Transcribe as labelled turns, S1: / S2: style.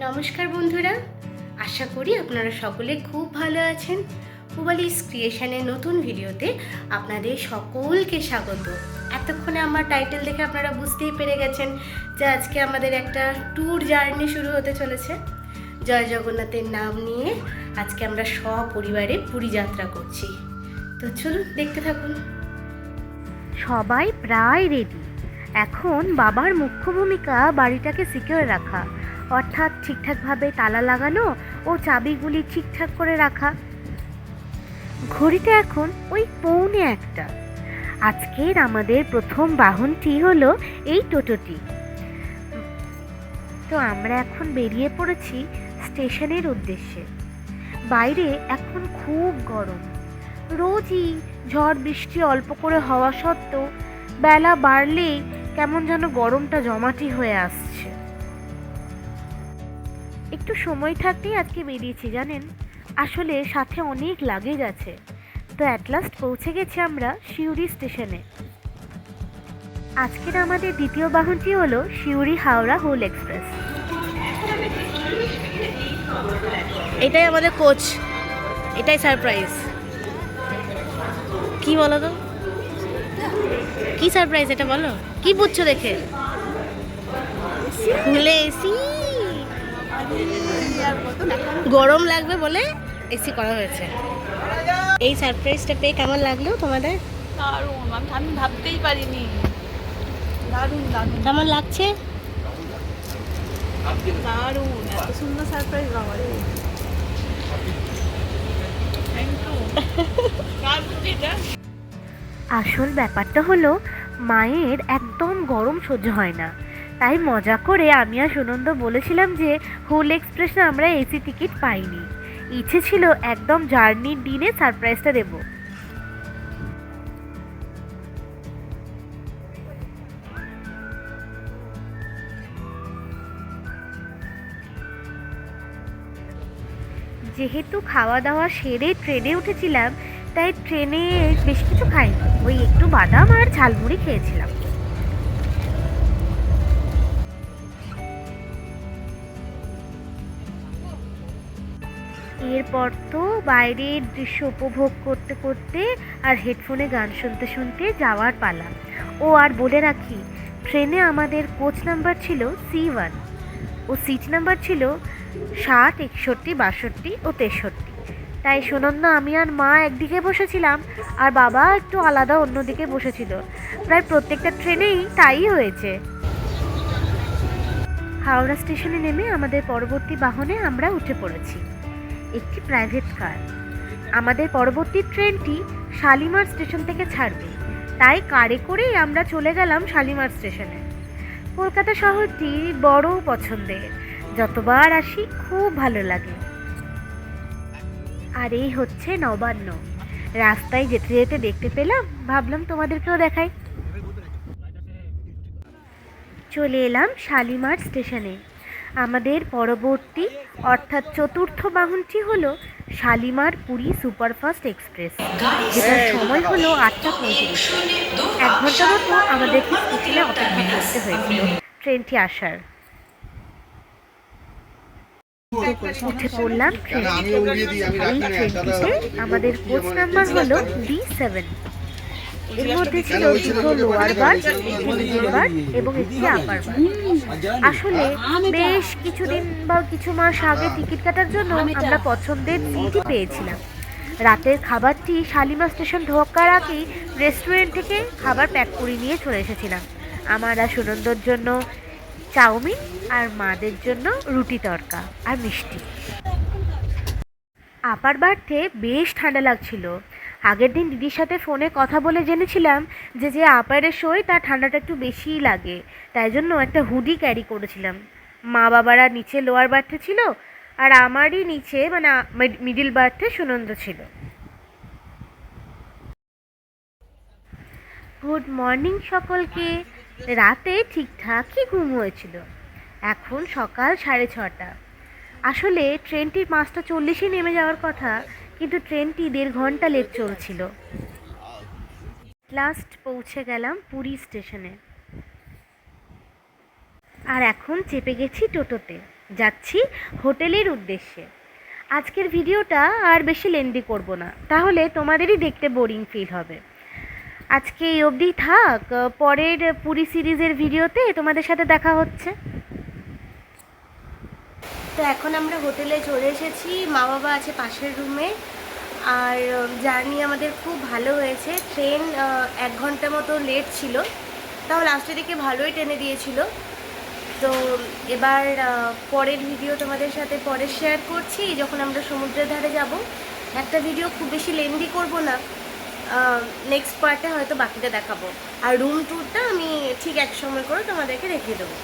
S1: নমস্কার বন্ধুরা, আশা করি আপনারা সকলে খুব ভালো আছেন। পুবালিস ক্রিয়েশনের নতুন ভিডিওতে আপনাদের সকলকে স্বাগত। এতক্ষণে আমার টাইটেল দেখে আপনারা বুঝতেই পেরে গেছেন যে আজকে আমাদের একটা ট্যুর জার্নি শুরু হতে চলেছে। জয় জগন্নাথের নাম নিয়ে আজকে আমরা সপরিবারে পুরী যাত্রা করছি। তো চলুন দেখতে থাকুন।
S2: সবাই প্রায় রেডি। এখন বাবার মুখ্য ভূমিকা বাড়িটাকে সিকিউর রাখা, অর্থাৎ ঠিকঠাকভাবে তালা লাগানো ও চাবিগুলি ঠিকঠাক করে রাখা। ঘড়িতে এখন ওই 1:45। আজকের আমাদের প্রথম বাহনটি হলো এই টোটোটি। তো আমরা এখন বেরিয়ে পড়েছি স্টেশনের উদ্দেশ্যে। বাইরে এখন খুব গরম। রোজই ঝড় বৃষ্টি অল্প করে হওয়া সত্ত্বেও বেলা বাড়লেই কেমন যেন গরমটা জমাটি হয়ে আসছে। একটু সময় থাকতেই আজকে বেরিয়েছি জানেন, আসলে সাথে অনেক লাগেজ আছে। তো অ্যাট লাস্ট পৌঁছে গেছি আমরা সিউড়ি স্টেশনে। আজকের আমাদের দ্বিতীয় বাহনটি হলো সিউড়ি হাওড়া হুল এক্সপ্রেস।
S1: এটাই আমাদের কোচ, এটাই সারপ্রাইজ। কি বলো তো, কি সারপ্রাইজ এটা বলো? কি বুঝছো দেখে? খুলে এসি, গরম লাগবে বলে এসি করা হয়েছে। এই সারপ্রাইজটা পেয়ে কেমন লাগলো তোমাদের?
S3: দারুণ, আমি ভাবতেই পারিনি। দারুণ দারুণ
S1: কেমন লাগছে?
S3: দারুণ, এত সুন্দর সারপ্রাইজ বাবা রে। Thank you. কার বুদ্ধি এটা?
S2: আসল ব্যাপারটা হলো মায়ের একদম গরম সহ্য হয় না, তাই মজা করে আমি আর সুনন্দ বলেছিলাম যে হুল এক্সপ্রেসে আমরা এসি টিকিট পাইনি, ইচ্ছে ছিল একদম জার্নির দিনে সারপ্রাইজটা দেব। যেহেতু খাওয়া দাওয়া সেরে ট্রেনে উঠেছিলাম, তাই ট্রেনে বেশ কিছু খাইনি, ওই একটু বাদাম আর ঝালমুড়ি খেয়েছিলাম। এরপর তো বাইরের দৃশ্য উপভোগ করতে করতে আর হেডফোনে গান শুনতে শুনতে যাওয়ার পালা। ও আর বলে রাখি, ট্রেনে আমাদের কোচ নাম্বার ছিল C1 ও সিট নাম্বার ছিল 60, 61, 62 ও 63। তাই সুনন্দা, আমি আর মা একদিকে বসেছিলাম আর বাবা একটু আলাদা অন্যদিকে বসেছিল। প্রায় প্রত্যেকটা ট্রেনেই তাই হয়েছে। হাওড়া স্টেশনে নেমে আমাদের পরবর্তী বাহনে আমরা উঠে পড়েছি, একটি প্রাইভেট কার। আমাদের পরবর্তী ট্রেনটি শালিমার স্টেশন থেকে ছাড়বে, তাই কারে করেই আমরা চলে গেলাম শালিমার স্টেশনে। কলকাতা শহরটি বড় পছন্দের, যতবার আসি খুব ভালো লাগে। আর এই হচ্ছে নবান্ন। রাস্তায় যেতে যেতে দেখতে পেলাম, ভাবলাম তোমাদেরকেও দেখাই। চলে এলাম শালিমার স্টেশনে। আমাদের পরবর্তী অর্থাৎ চতুর্থ বাহনটি হলো শালিমার পুরী সুপারফাস্ট এক্সপ্রেস, যেটার সময় হলো 8:35। 1 ঘন্টা মতো আমাদেরকে স্টেশনে অপেক্ষা করতে হয়েছিল ট্রেনটি আসার। উঠে পড়লাম ট্রেনে। এই ট্রেনটিতে আমাদের কোচ নাম্বার হলো D7। এর মধ্যে ছিল দুটো লোয়ার বার্থ, একটি মিডল বার্থ এবং একটি আপার বার্থ। আসলে বেশ কিছুদিন বা কিছু মাস আগে টিকিট কাটার জন্য আমরা পছন্দের সিটই পেয়েছিলাম। রাতের খাবারটি শালিমার স্টেশন ঢোকার আগেই রেস্টুরেন্ট থেকে খাবার প্যাক করে নিয়ে চলে এসেছিলাম। আমার আর সুনন্দর জন্য চাউমিন আর মাদের জন্য রুটি তড়কা আর মিষ্টি। আপার বার্থে বেশ ঠান্ডা লাগছিল। আগের দিন দিদির সাথে ফোনে কথা বলে জেনেছিলাম যে যে আপারের শোয় তার ঠান্ডাটা একটু বেশিই লাগে, তাই জন্য একটা হুডি ক্যারি করেছিলাম। মা বাবারা নিচে লোয়ার বার্থে ছিল আর আমারই নিচে মানে মিডিল বার্থে সুনন্দ ছিল। গুড মর্নিং সকলকে। রাতে ঠিকঠাকই ঘুম হয়েছিল। এখন সকাল 6:30। আসলে ট্রেনটি 5:40 নেমে যাওয়ার কথা, কিন্তু ট্রেনটি 1.5 ঘন্টা লেট চলছিল। লাস্ট পৌঁছে গেলাম পুরী স্টেশনে। আর এখন চেপে গেছি টোটোতে। যাচ্ছি হোটেলের উদ্দেশ্যে। আজকের ভিডিওটা আর বেশি লেন্দি করব না, তাহলে তোমাদেরই দেখতে বোরিং ফিল হবে। আজকে এই অবধি থাক, পরের পুরী সিরিজের ভিডিওতে তোমাদের সাথে দেখা হচ্ছে।
S1: তো এখন আমরা হোটেলে চলে এসেছি, মা বাবা আছে পাশের রুমে। আর জার্নি আমাদের খুব ভালো হয়েছে। ট্রেন 1 ঘন্টা মতো লেট ছিল, তাও লাস্টের দিকে ভালোই টেনে দিয়েছিল। তো এবার পরের ভিডিও তোমাদের সাথে পরে শেয়ার করছি, যখন আমরা সমুদ্রের ধারে যাব। একটা ভিডিও খুব বেশি লেন্দি করব না, নেক্সট পার্টে হয়তো বাকিটা দেখাবো। আর রুম ট্যুরটা আমি ঠিক এক সময় করে তোমাদেরকে দেখিয়ে দেবো।